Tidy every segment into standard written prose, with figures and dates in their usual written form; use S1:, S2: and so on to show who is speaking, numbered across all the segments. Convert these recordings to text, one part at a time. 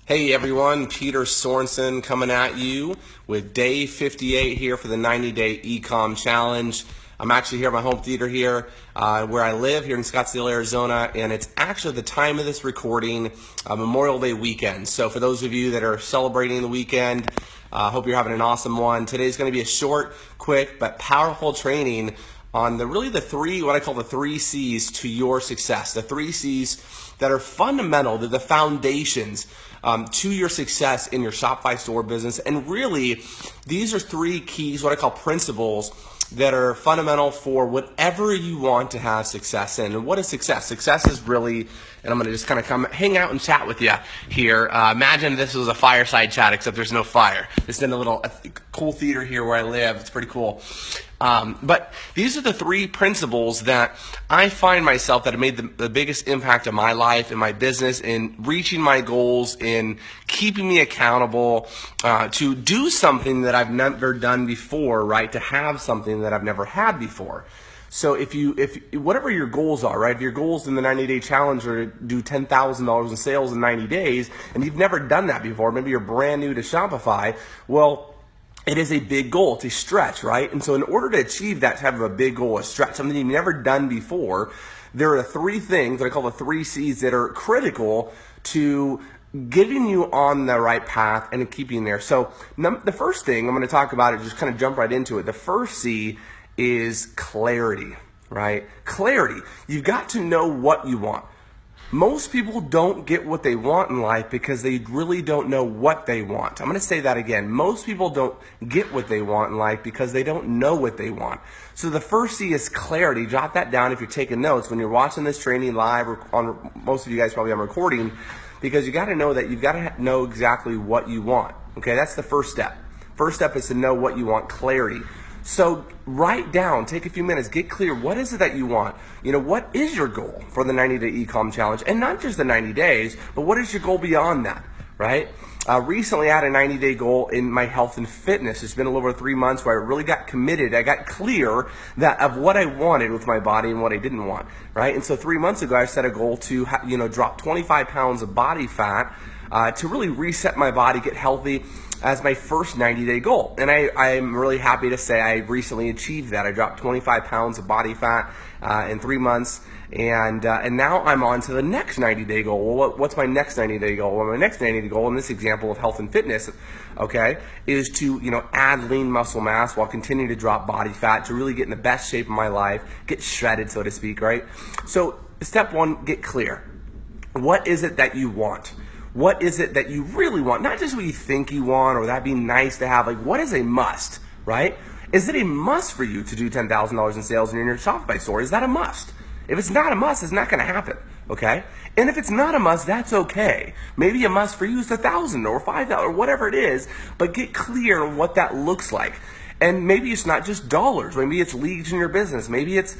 S1: Hey everyone, Peter Sorensen coming at you with day 58 here for the 90-day eComm challenge. I'm actually here at my home theater here where I live here in Scottsdale, Arizona, and it's actually the time of this recording, Memorial Day weekend. So for those of you that are celebrating the weekend, hope you're having an awesome one. Today's going to be a short, quick, but powerful training on what I call the three C's to your success. The three C's that are fundamental, the foundations to your success in your Shopify store business. And really, these are three keys, what I call principles, that are fundamental for whatever you want to have success in. And what is success? Success is really, and I'm going to just kind of come hang out and chat with you here. Imagine this was a fireside chat, except there's no fire. It's in a cool theater here where I live. It's pretty cool. But these are the three principles that I find myself that have made the biggest impact on my life, in my business, in reaching my goals, in keeping me accountable, to do something that I've never done before, right? To have something that I've never had before. So if whatever your goals are, right? If your goals in the 90-day challenge are to do $10,000 in sales in 90 days, and you've never done that before, maybe you're brand new to Shopify, well, it is a big goal. It's a stretch, right? And so in order to achieve that type of a big goal, a stretch, something you've never done before, there are three things that I call the three C's that are critical to getting you on the right path and keeping there. So the first thing I'm going to talk about is just kind of jump right into it. The first C is clarity, right? Clarity. You've got to know what you want. Most people don't get what they want in life because they really don't know what they want. I'm going to say that again. Most people don't get what they want in life because they don't know what they want. So the first C is clarity. Jot that down if you're taking notes. When you're watching this training live, or on most of you guys probably on recording, because you got to know that you've got to know exactly what you want. Okay, that's the first step. First step is to know what you want, clarity. So write down, take a few minutes, get clear. What is it that you want? What is your goal for the 90-day eComm challenge? And not just the 90 days, but what is your goal beyond that, right? Recently, I had a 90-day goal in my health and fitness. It's been a little over 3 months where I really got committed. I got clear of what I wanted with my body and what I didn't want, right? And so 3 months ago, I set a goal to drop 25 pounds of body fat to really reset my body, get healthy, as my first 90-day goal. And I'm really happy to say I recently achieved that. I dropped 25 pounds of body fat in 3 months, and now I'm on to the next 90-day goal. Well, what's my next 90-day goal? Well, my next 90-day goal in this example of health and fitness, okay, is to add lean muscle mass while continuing to drop body fat to really get in the best shape of my life, get shredded, so to speak, right? So step one, get clear. What is it that you want? What is it that you really want? Not just what you think you want or that'd be nice to have. Like, what is a must, right? Is it a must for you to do $10,000 in sales in your Shopify store? Is that a must? If it's not a must, it's not going to happen, okay? And if it's not a must, that's okay. Maybe a must for you is 1,000 or 5,000 or whatever it is, but get clear on what that looks like. And maybe it's not just dollars. Maybe it's leads in your business. Maybe it's,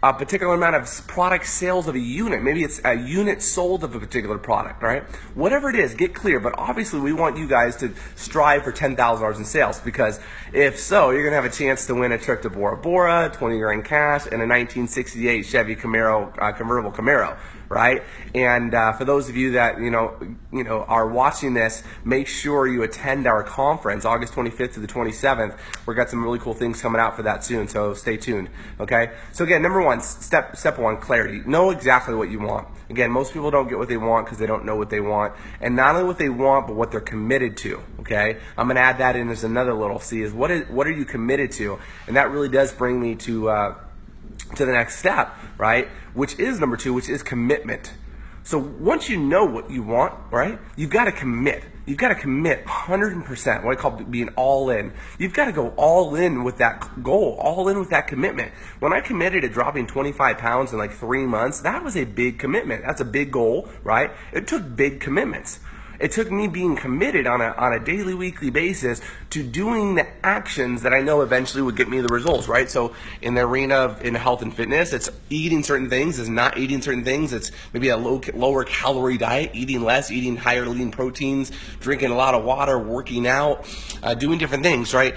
S1: a particular amount of product sales of a unit. Maybe it's a unit sold of a particular product, right? Whatever it is, get clear. But obviously, we want you guys to strive for $10,000 in sales, because if so, you're going to have a chance to win a trip to Bora Bora, 20 grand cash, and a 1968 Chevy Camaro, convertible Camaro, right? And for those of you that are watching this, make sure you attend our conference August 25th to the 27th. We've got some really cool things coming out for that soon, so stay tuned. Okay, so again, number one, step one, clarity. Know exactly what you want. Again, most people don't get what they want because they don't know what they want, and not only what they want, but what they're committed to. Okay, I'm going to add that in as another little C, is what are you committed to? And that really does bring me to the next step, right? Which is number two, which is commitment. So once you know what you want, right, you've got to commit. You've got to commit 100%, what I call being all in. You've got to go all in with that goal, all in with that commitment. When I committed to dropping 25 pounds in like 3 months, that was a big commitment. That's a big goal, right? It took big commitments. It took me being committed on a daily, weekly basis to doing the actions that I know eventually would get me the results, right? So in the arena of health and fitness, it's eating certain things, it's not eating certain things, it's maybe a lower calorie diet, eating less, eating higher lean proteins, drinking a lot of water, working out, doing different things, right?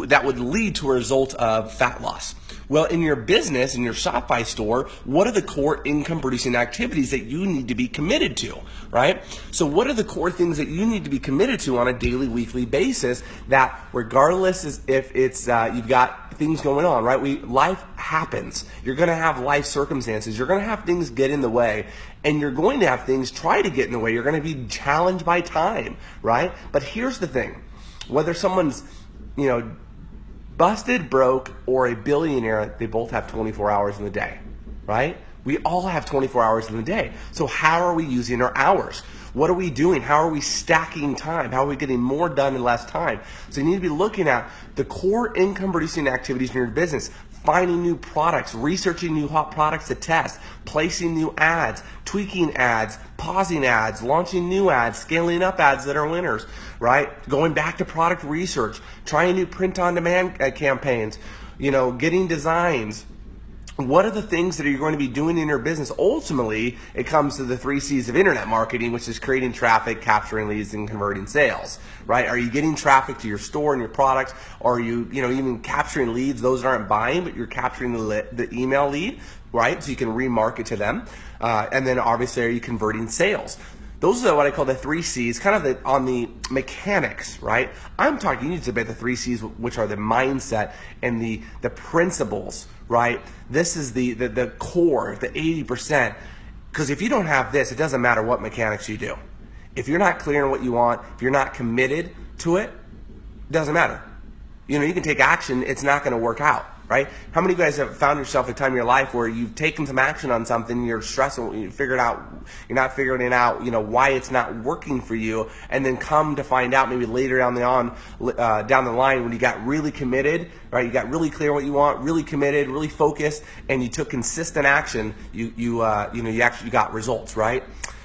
S1: That would lead to a result of fat loss. Well, in your business, in your Shopify store, what are the core income producing activities that you need to be committed to, right? So what are the core things that you need to be committed to on a daily, weekly basis that regardless if it's you've got things going on, right? Life happens. You're going to have life circumstances. You're going to have things get in the way, and you're going to have things try to get in the way. You're going to be challenged by time, right? But here's the thing. Whether someone's, busted, broke, or a billionaire, they both have 24 hours in the day, right? We all have 24 hours in the day. So how are we using our hours? What are we doing? How are we stacking time? How are we getting more done in less time? So you need to be looking at the core income producing activities in your business, finding new products, researching new hot products to test, placing new ads, tweaking ads, pausing ads, launching new ads, scaling up ads that are winners, right? Going back to product research, trying new print on demand campaigns, getting designs. What are the things that you're going to be doing in your business? Ultimately, it comes to the 3 C's of internet marketing, which is creating traffic, capturing leads, and converting sales, right? Are you getting traffic to your store and your products? Or are you, even capturing leads? Those aren't buying, but you're capturing the email lead, right? So you can remarket to them. And then obviously, are you converting sales? Those are what I call the 3 C's, kind of on the mechanics, right? I'm talking, you need to about the 3 C's, which are the mindset and the principles, right? This is the core, the 80%. Because if you don't have this, it doesn't matter what mechanics you do. If you're not clear on what you want, if you're not committed to it, it doesn't matter. You can take action, it's not going to work out, right? How many of you guys have found yourself at a time in your life where you've taken some action on something, you're stressing, you're not figuring it out, why it's not working for you, and then come to find out maybe later down the line when you got really committed, right? You got really clear what you want, really committed, really focused, and you took consistent action. You actually got results, right?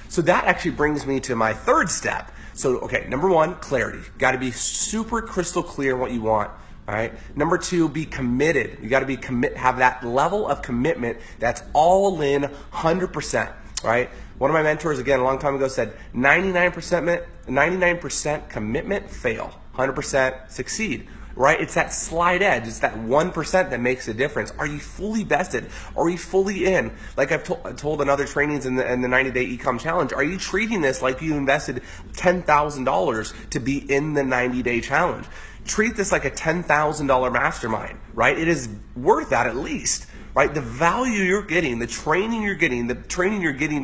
S1: So that actually brings me to my third step. So, okay, number 1, clarity. Got to be super crystal clear what you want. All right. Number 2, be committed. You got to have that level of commitment that's all in 100%. Right. One of my mentors, again, a long time ago said 99% commitment, fail. 100% succeed. Right? It's that slight edge. It's that 1% that makes a difference. Are you fully vested? Are you fully in? Like I've told in other trainings in the 90-day eComm challenge, are you treating this like you invested $10,000 to be in the 90-day challenge? Treat this like a $10,000 mastermind, right? It is worth that at least, right? The value you're getting, the training you're getting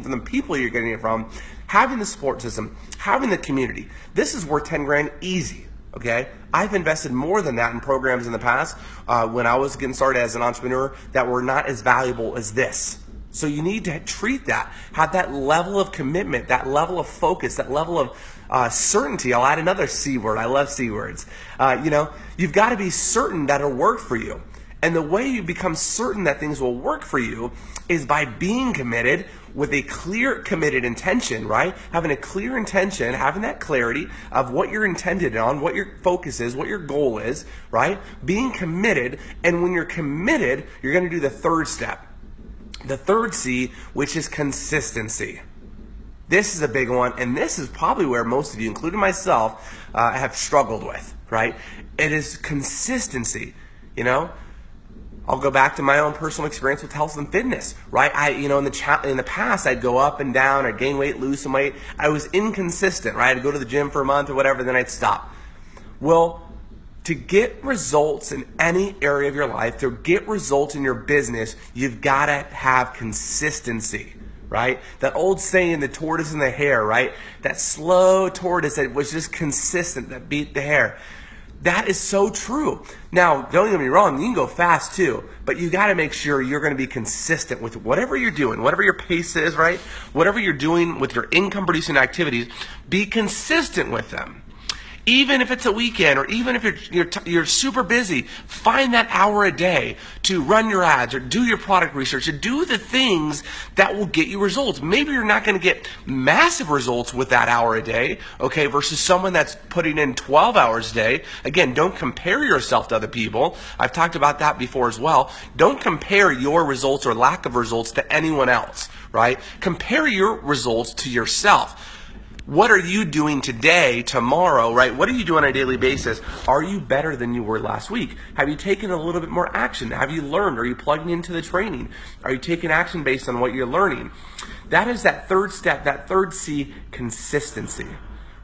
S1: from the people you're getting it from, having the support system, having the community. This is worth 10 grand easy. Okay, I've invested more than that in programs in the past when I was getting started as an entrepreneur that were not as valuable as this. So you need to treat that, have that level of commitment, that level of focus, that level of certainty. I'll add another C word. I love C words. You've got to be certain that it'll work for you. And the way you become certain that things will work for you is by being committed with a clear, committed intention, right? Having a clear intention, having that clarity of what you're intended on, what your focus is, what your goal is, right? Being committed, and when you're committed, you're going to do the third step. The third C, which is consistency. This is a big one, and this is probably where most of you, including myself, have struggled with, right? It is consistency, I'll go back to my own personal experience with health and fitness, right? In the past, I'd go up and down, I'd gain weight, lose some weight. I was inconsistent, right? I'd go to the gym for a month or whatever, then I'd stop. Well, to get results in any area of your life, to get results in your business, you've got to have consistency, right? That old saying, the tortoise and the hare, right? That slow tortoise that was just consistent, that beat the hare. That is so true. Now, don't get me wrong, you can go fast too, but you got to make sure you're going to be consistent with whatever you're doing, whatever your pace is, right? Whatever you're doing with your income producing activities, be consistent with them. Even if it's a weekend, or even if you're super busy, find that hour a day to run your ads or do your product research or do the things that will get you results. Maybe you're not going to get massive results with that hour a day, okay, versus someone that's putting in 12 hours a day. Again, don't compare yourself to other people. I've talked about that before as well. Don't compare your results or lack of results to anyone else, right? Compare your results to yourself. What are you doing today, tomorrow, right? What are you doing on a daily basis? Are you better than you were last week? Have you taken a little bit more action? Have you learned? Are you plugging into the training? Are you taking action based on what you're learning? That is that third step, that third C, consistency.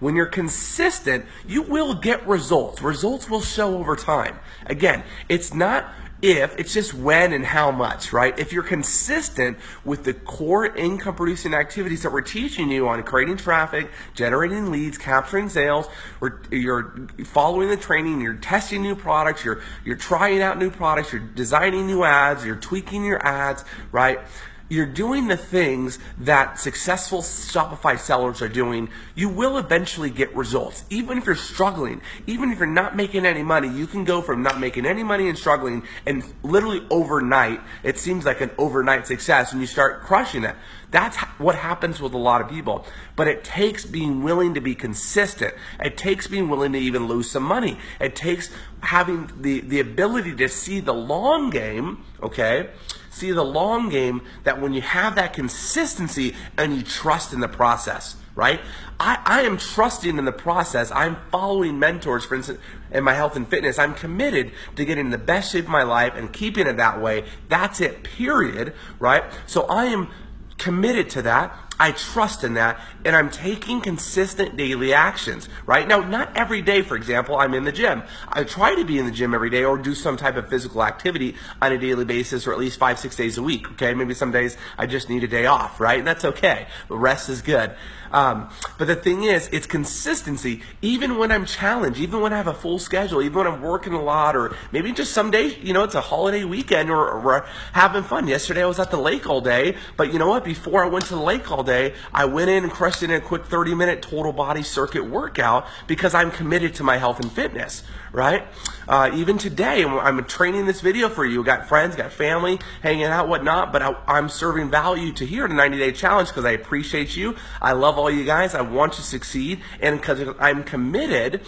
S1: When you're consistent, you will get results. Results will show over time. Again, it's not if, it's just when and how much, right? If you're consistent with the core income producing activities that we're teaching you on creating traffic, generating leads, capturing sales, or you're following the training, you're testing new products, you're trying out new products, you're designing new ads, you're tweaking your ads, right? You're doing the things that successful Shopify sellers are doing, you will eventually get results. Even if you're struggling, even if you're not making any money, you can go from not making any money and struggling, and literally overnight, it seems like an overnight success, and you start crushing it. That's what happens with a lot of people. But it takes being willing to be consistent. It takes being willing to even lose some money. It takes having the ability to see the long game, okay? See the long game, that when you have that consistency and you trust in the process, right? I am trusting in the process. I'm following mentors, for instance, in my health and fitness. I'm committed to getting in the best shape of my life and keeping it that way. That's it, period, right? So I am committed to that. I trust in that, and I'm taking consistent daily actions, right? Now, not every day, for example, I'm in the gym. I try to be in the gym every day or do some type of physical activity on a daily basis, or at least 5-6 days a week, okay? Maybe some days I just need a day off, right? And that's okay, but rest is good. But the thing is, it's consistency. Even when I'm challenged, even when I have a full schedule, even when I'm working a lot, or maybe just some days, it's a holiday weekend, or we're having fun. Yesterday I was at the lake all day, but you know what? Before I went to the lake all day, I went in and crushed it in a quick 30-minute total body circuit workout, because I'm committed to my health and fitness, right? Even today, I'm training this video for you. Got friends, got family, hanging out, whatnot, but I'm serving value to here in a 90-day challenge because I appreciate you. I love all you guys. I want you to succeed, and because I'm committed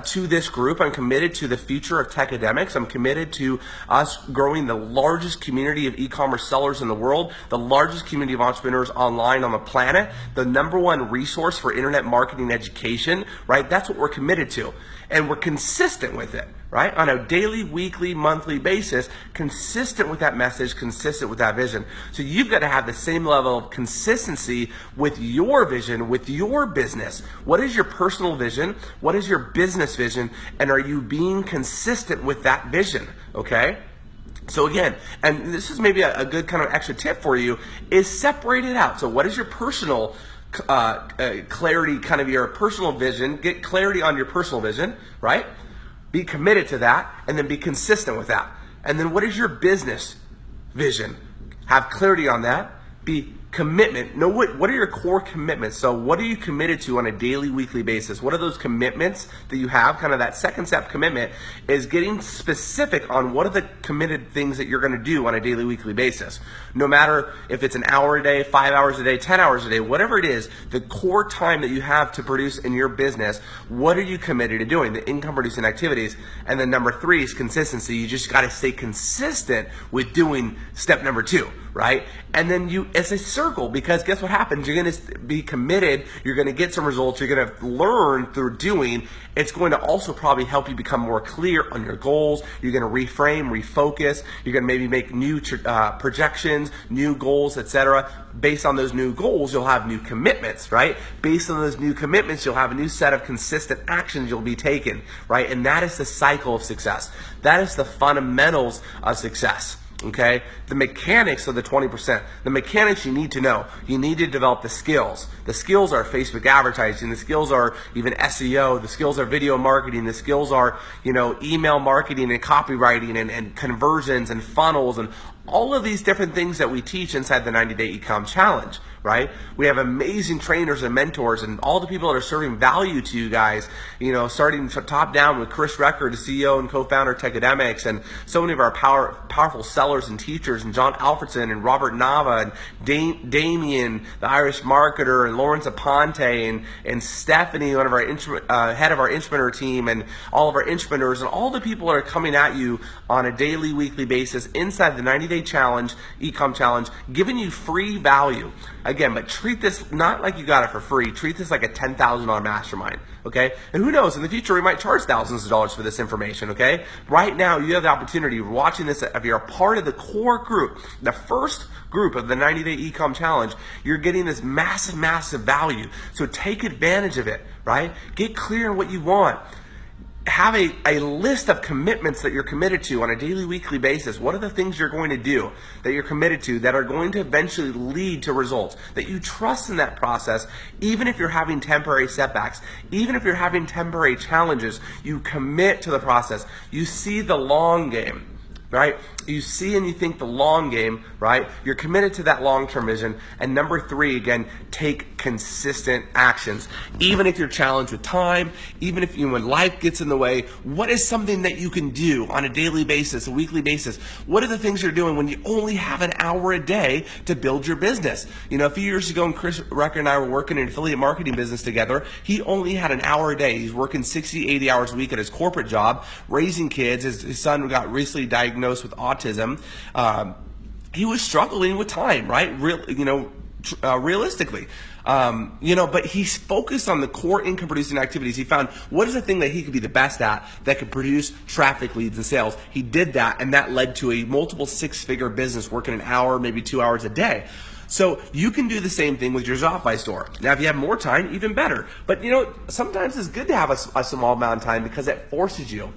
S1: to this group. I'm committed to the future of tech academics. I'm committed to us growing the largest community of e-commerce sellers in the world, the largest community of entrepreneurs online on the planet, the #1 resource for internet marketing education, right? That's what we're committed to. And we're consistent with it, right? On a daily, weekly, monthly basis, consistent with that message, consistent with that vision. So you've got to have the same level of consistency with your vision, with your business. What is your personal vision? What is your business vision? And are you being consistent with that vision, okay? So again, and this is maybe a good kind of extra tip for you, is separate it out. So what is your personal clarity, kind of your personal vision? Get clarity on your personal vision, right? Be committed to that, and then be consistent with that. And then what is your business vision? Have clarity on that. Be commitment. Know what are your core commitments? So what are you committed to on a daily, weekly basis? What are those commitments that you have? Kind of that second step commitment is getting specific on what are the committed things that you're going to do on a daily, weekly basis. No matter if it's an hour a day, 5 hours a day, 10 hours a day, whatever it is, the core time that you have to produce in your business, what are you committed to doing? The income producing activities. And then number 3 is consistency. You just got to stay consistent with doing step number 2, right? And then it's a circle, because guess what happens? You're going to be committed. You're going to get some results. You're going to learn through doing. It's going to also probably help you become more clear on your goals. You're going to reframe, refocus. You're going to maybe make new projections, new goals, etc. Based on those new goals, you'll have new commitments, right? Based on those new commitments, you'll have a new set of consistent actions you'll be taking, right? And that is the cycle of success. That is the fundamentals of success. Okay, the mechanics of the 20%, the mechanics you need to know. You need to develop the skills. The skills are Facebook advertising. The skills are even SEO. The skills are video marketing. The skills are, email marketing and copywriting and conversions and funnels and all of these different things that we teach inside the 90-day eComm challenge, right? We have amazing trainers and mentors, and all the people that are serving value to you guys, starting top down with Chris Recker, the CEO and co-founder of Tech Academics, and so many of our powerful sellers and teachers, and John Alfredson and Robert Nava and Damien, the Irish marketer, and Lawrence Aponte and Stephanie, one of our head of our instrumenter team, and all of our instrumenters, and all the people that are coming at you on a daily, weekly basis inside the 90-day challenge, eComm challenge, giving you free value. Again, but treat this not like you got it for free. Treat this like a $10,000 mastermind, okay? And who knows, in the future, we might charge thousands of dollars for this information, okay? Right now, you have the opportunity, watching this, if you're a part of the core group, the first group of the 90-day eComm challenge, you're getting this massive, massive value. So take advantage of it, right? Get clear on what you want. Have a list of commitments that you're committed to on a daily, weekly basis. What are the things you're going to do that you're committed to that are going to eventually lead to results? That you trust in that process, even if you're having temporary setbacks, even if you're having temporary challenges, you commit to the process. You see the long game, right? You see and you think the long game, right? You're committed to that long-term vision. And number 3, again, take consistent actions. Even if you're challenged with time, even if when life gets in the way, what is something that you can do on a daily basis, a weekly basis? What are the things you're doing when you only have an hour a day to build your business? You know, a few years ago, when Chris Recker and I were working in an affiliate marketing business together, he only had an hour a day. He's working 60, 80 hours a week at his corporate job, raising kids. His son got recently diagnosed with autism. He was struggling with time, right? Realistically. But he's focused on the core income producing activities. He found what is the thing that he could be the best at that could produce traffic, leads, and sales. He did that, and that led to a multiple 6-figure business working an hour, maybe 2 hours a day. So you can do the same thing with your Shopify store. Now, if you have more time, even better. But sometimes it's good to have a small amount of time because it forces you.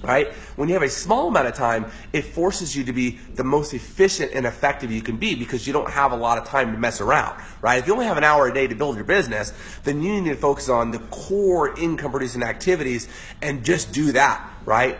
S1: Right? When you have a small amount of time, it forces you to be the most efficient and effective you can be because you don't have a lot of time to mess around, right? If you only have an hour a day to build your business, then you need to focus on the core income producing activities and just do that, right?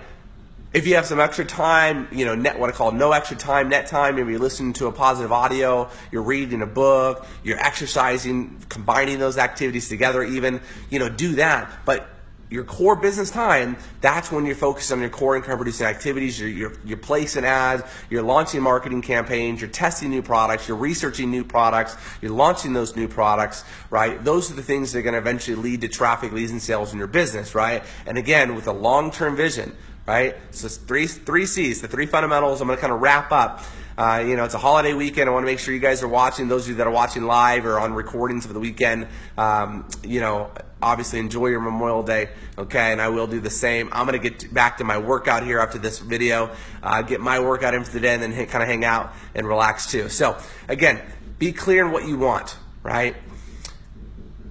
S1: If you have some extra time, what I call no extra time, net time, maybe you're listening to a positive audio, you're reading a book, you're exercising, combining those activities together even, do that. But your core business time, that's when you're focused on your core income producing activities. You're placing ads, you're launching marketing campaigns, you're testing new products, you're researching new products, you're launching those new products, right? Those are the things that are going to eventually lead to traffic, leads, and sales in your business, right? And again, with a long-term vision, right? So it's three C's, the 3 fundamentals. I'm going to kind of wrap up. It's a holiday weekend. I want to make sure you guys are watching. Those of you that are watching live or on recordings for the weekend, obviously enjoy your Memorial Day, okay? And I will do the same. I'm going to get back to my workout here after this video, get my workout in for the day, and then kind of hang out and relax too. So again, be clear on what you want, right?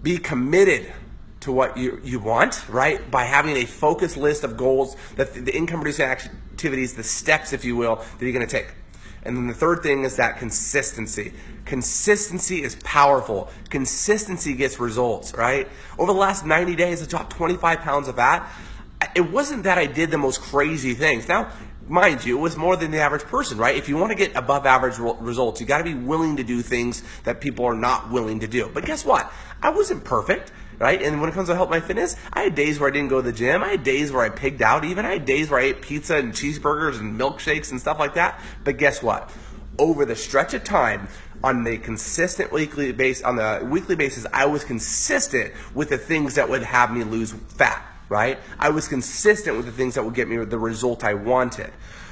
S1: Be committed to what you want, right? By having a focused list of goals, the income producing activities, the steps, if you will, that you're going to take. And then the third thing is that consistency. Consistency is powerful. Consistency gets results, right? Over the last 90 days, I dropped 25 pounds of fat. It wasn't that I did the most crazy things. Now, mind you, it was more than the average person, right? If you want to get above average results, you got to be willing to do things that people are not willing to do. But guess what? I wasn't perfect. Right? And when it comes to Help My Fitness, I had days where I didn't go to the gym. I had days where I pigged out even. I had days where I ate pizza and cheeseburgers and milkshakes and stuff like that. But guess what? Over the stretch of time, on the weekly basis, I was consistent with the things that would have me lose fat, right? I was consistent with the things that would get me the result I wanted.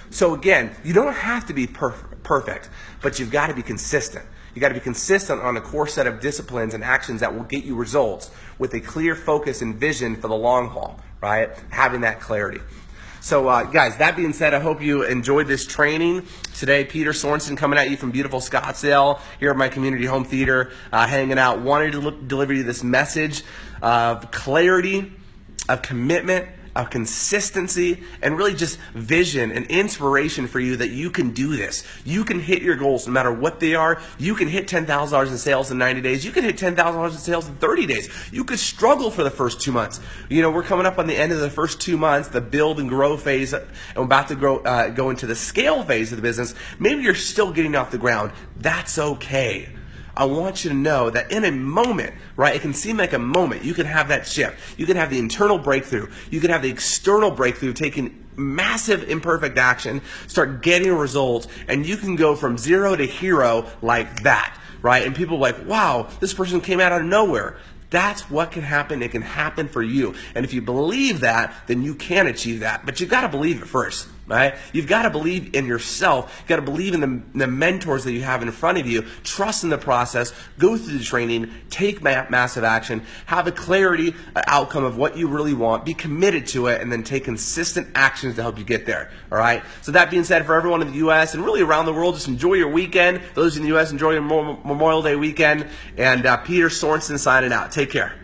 S1: So again, you don't have to be perfect, but you've got to be consistent. You got to be consistent on a core set of disciplines and actions that will get you results with a clear focus and vision for the long haul, right? Having that clarity. So guys, that being said, I hope you enjoyed this training. Today, Peter Sorensen coming at you from beautiful Scottsdale here at my community home theater, hanging out. Wanted to deliver you this message of clarity, of commitment, of consistency, and really just vision and inspiration for you that you can do this. You can hit your goals no matter what they are. You can hit $10,000 in sales in 90 days. You can hit $10,000 in sales in 30 days. You could struggle for the first 2 months. We're coming up on the end of the first 2 months, the build and grow phase, and we're about to go into the scale phase of the business. Maybe you're still getting off the ground. That's okay. I want you to know that in a moment, right, it can seem like a moment, you can have that shift. You can have the internal breakthrough. You can have the external breakthrough, taking massive imperfect action, start getting results, and you can go from 0 to hero like that, right? And people are like, wow, this person came out of nowhere. That's what can happen. It can happen for you. And if you believe that, then you can achieve that. But you got to believe it first. Right? You've got to believe in yourself. You've got to believe in the mentors that you have in front of you. Trust in the process. Go through the training. Take massive action. Have a clarity, outcome of what you really want. Be committed to it, and then take consistent actions to help you get there. All right? So that being said, for everyone in the U.S. and really around the world, just enjoy your weekend. Those in the U.S., enjoy your Memorial Day weekend. And Peter Sorensen signing out. Take care.